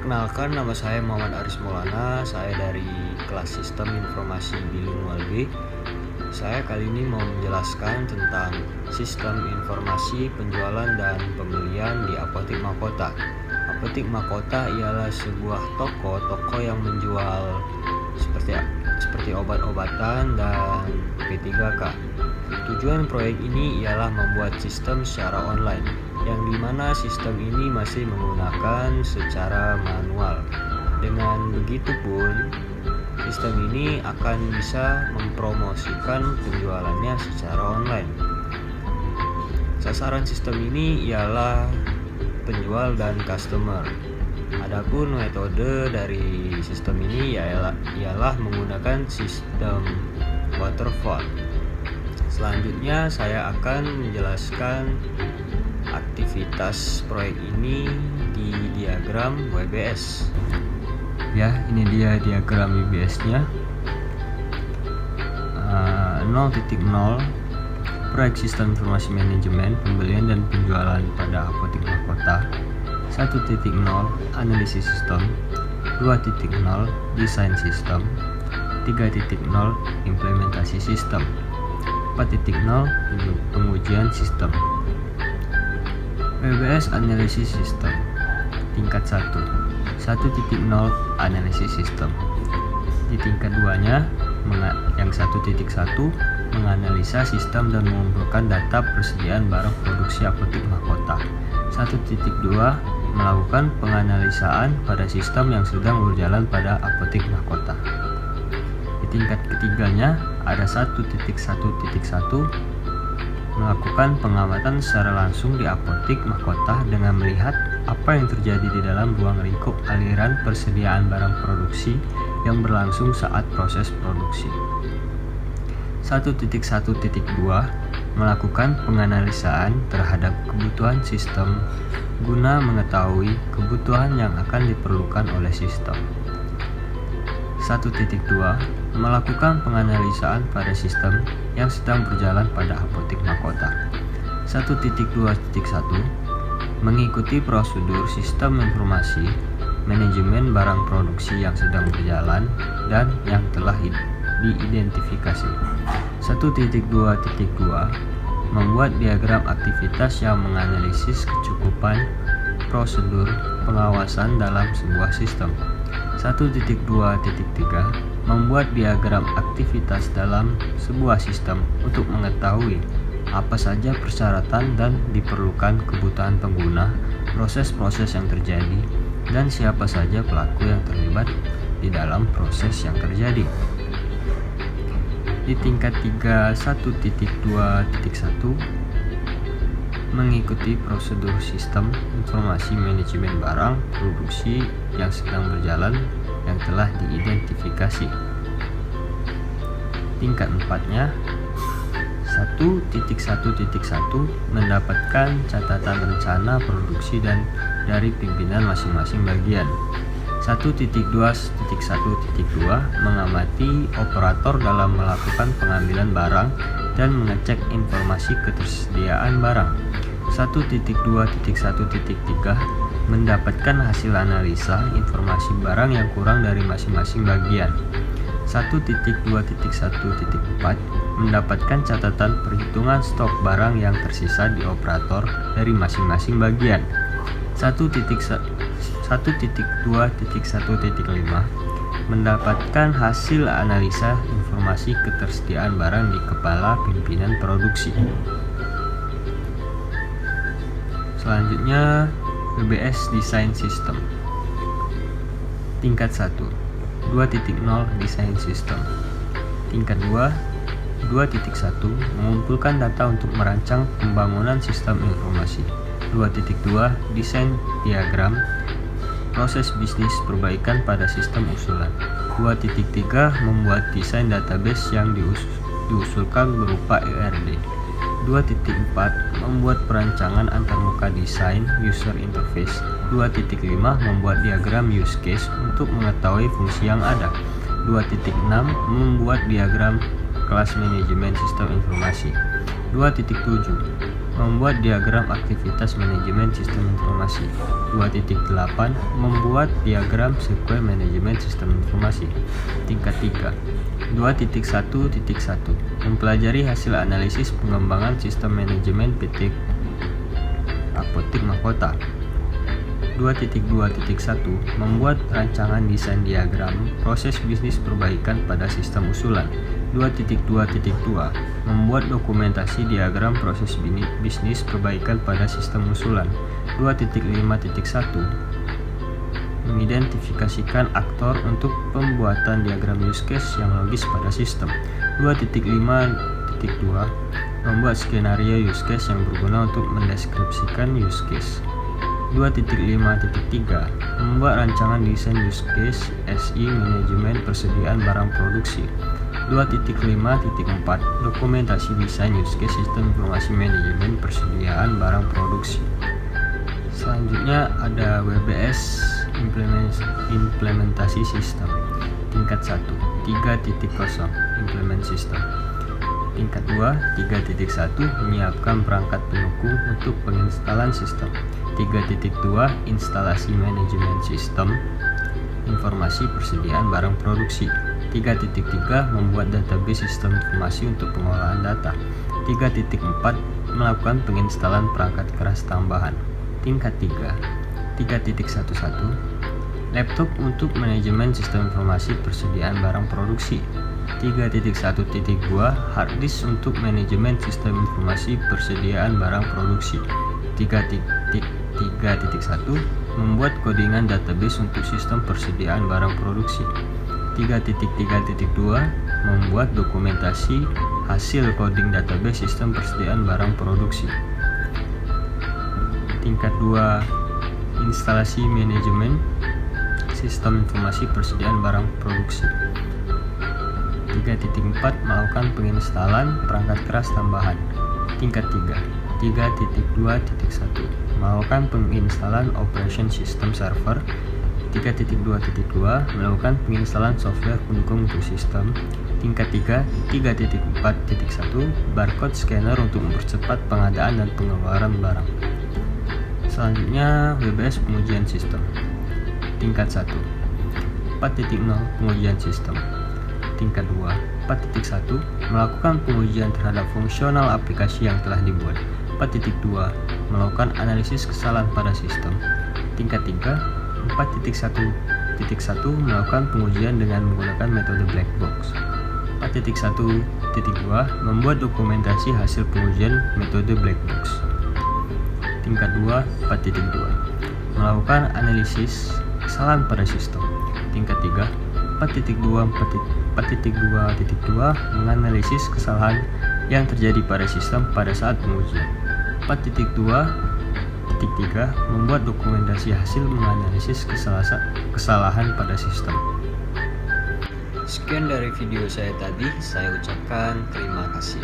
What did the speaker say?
Perkenalkan, nama saya Muhammad Aris Maulana. Saya dari kelas Sistem Informasi Bilingual B. Saya kali ini mau menjelaskan tentang sistem informasi penjualan dan pembelian di Apotik Mahkota. Apotik Mahkota ialah sebuah toko yang menjual seperti obat-obatan dan P3K. Tujuan proyek ini ialah membuat sistem secara online, yang dimana sistem ini masih menggunakan secara manual. Dengan begitu pun, sistem ini akan bisa mempromosikan penjualannya secara online. Sasaran sistem ini ialah penjual dan customer. Adapun metode dari sistem ini ialah menggunakan sistem waterfall. Selanjutnya saya akan menjelaskan aktivitas proyek ini di diagram WBS. Ya, ini dia diagram WBS-nya. 0.0 proyek sistem informasi manajemen pembelian dan penjualan pada Apotik Mahkota. 1.0 analisis sistem. 2.0 desain sistem. 3.0 implementasi sistem. 4.0 pengujian sistem. WBS analisis sistem tingkat 1. 1.0 analisis sistem. Di tingkat 2-nya yang 1.1 menganalisa sistem dan mengumpulkan data persediaan barang produksi Apotik Mahkota. 1.2 melakukan penganalisaan pada sistem yang sedang berjalan pada Apotik Mahkota. Di tingkat ketiganya ada 1.1.1 melakukan pengamatan secara langsung di Apotik Mahkota dengan melihat apa yang terjadi di dalam ruang lingkup aliran persediaan barang produksi yang berlangsung saat proses produksi. 1.1.2 melakukan penganalisaan terhadap kebutuhan sistem guna mengetahui kebutuhan yang akan diperlukan oleh sistem. 1.2 melakukan penganalisaan pada sistem yang sedang berjalan pada Apotik Mahkota. 1.2.1 mengikuti prosedur sistem informasi manajemen barang produksi yang sedang berjalan dan yang telah diidentifikasi. 1.2.2 membuat diagram aktivitas yang menganalisis kecukupan prosedur pengawasan dalam sebuah sistem. 1.2.3 membuat diagram aktivitas dalam sebuah sistem untuk mengetahui apa saja persyaratan dan diperlukan kebutuhan pengguna, proses-proses yang terjadi, dan siapa saja pelaku yang terlibat di dalam proses yang terjadi. Di tingkat 3 1.2.1 mengikuti prosedur sistem informasi manajemen barang produksi yang sedang berjalan yang telah diidentifikasi. Tingkat 4-nya 1.1.1 mendapatkan catatan rencana produksi dan dari pimpinan masing-masing bagian. 1.2.1.2 mengamati operator dalam melakukan pengambilan barang dan mengecek informasi ketersediaan barang. 1.2.1.3 mendapatkan hasil analisa informasi barang yang kurang dari masing-masing bagian. 1.2.1.4 mendapatkan catatan perhitungan stok barang yang tersisa di operator dari masing-masing bagian. 1.2.1.5 mendapatkan hasil analisa informasi ketersediaan barang di kepala pimpinan produksi. Selanjutnya WBS desain sistem tingkat 1. 2.0 desain sistem tingkat 2. 2.1 mengumpulkan data untuk merancang pembangunan sistem informasi. 2.2 desain diagram proses bisnis perbaikan pada sistem usulan. 2.3 membuat desain database yang diusulkan berupa ERD. 2.4 membuat perancangan antarmuka desain user interface. 2.5 membuat diagram use case untuk mengetahui fungsi yang ada. 2.6 membuat diagram kelas manajemen sistem informasi. 2.7 membuat diagram aktivitas manajemen sistem informasi. 2.8 membuat diagram sekuen manajemen sistem informasi. Tingkat 3. 2.1.1 mempelajari hasil analisis pengembangan sistem manajemen PT Apotek Mahkota. 2.2.1 membuat rancangan desain diagram proses bisnis perbaikan pada sistem usulan. 2.2.2 membuat dokumentasi diagram proses bisnis perbaikan pada sistem usulan. 2.5.1 mengidentifikasikan aktor untuk pembuatan diagram use case yang logis pada sistem. 2.5.2 membuat skenario use case yang berguna untuk mendeskripsikan use case. 2.5.3 membuat rancangan desain use case SI manajemen persediaan barang produksi. 2.5.4 dokumentasi desain use case sistem informasi manajemen persediaan barang produksi. Selanjutnya ada WBS implementasi sistem. Tingkat 1 3.0 implement sistem. Tingkat 2 3.1 menyiapkan perangkat pendukung untuk penginstalan sistem. 3.2 instalasi manajemen sistem informasi persediaan barang produksi. 3.3 membuat database sistem informasi untuk pengolahan data. 3.4 melakukan penginstalan perangkat keras tambahan. Tingkat 3 3.11 laptop untuk manajemen sistem informasi persediaan barang produksi. 3.1.2 hard disk untuk manajemen sistem informasi persediaan barang produksi. 3.1 membuat codingan database untuk sistem persediaan barang produksi. 3.3.2 membuat dokumentasi hasil coding database sistem persediaan barang produksi. Tingkat 2 instalasi manajemen sistem informasi persediaan barang produksi. 3.4 melakukan penginstalan perangkat keras tambahan. Tingkat 3 3.2.1 melakukan penginstalan operation system server. 3.2.2 melakukan penginstalan software pendukung untuk sistem. Tingkat 3 3.4.1 barcode scanner untuk mempercepat pengadaan dan pengeluaran barang. Selanjutnya WBS pengujian sistem. Tingkat 1 4.0 pengujian sistem. Tingkat 2 4.1 melakukan pengujian terhadap fungsional aplikasi yang telah dibuat. 4.2 melakukan analisis kesalahan pada sistem. Tingkat 3 4.1.1 melakukan pengujian dengan menggunakan metode black box. 4.1.2 membuat dokumentasi hasil pengujian metode black box. Tingkat 2 4.2 melakukan analisis kesalahan pada sistem. Tingkat 3 4.2.2 menganalisis kesalahan yang terjadi pada sistem pada saat pengujian. 4.2.3 membuat dokumentasi hasil menganalisis kesalahan pada sistem. Sekian dari video saya tadi, saya ucapkan terima kasih.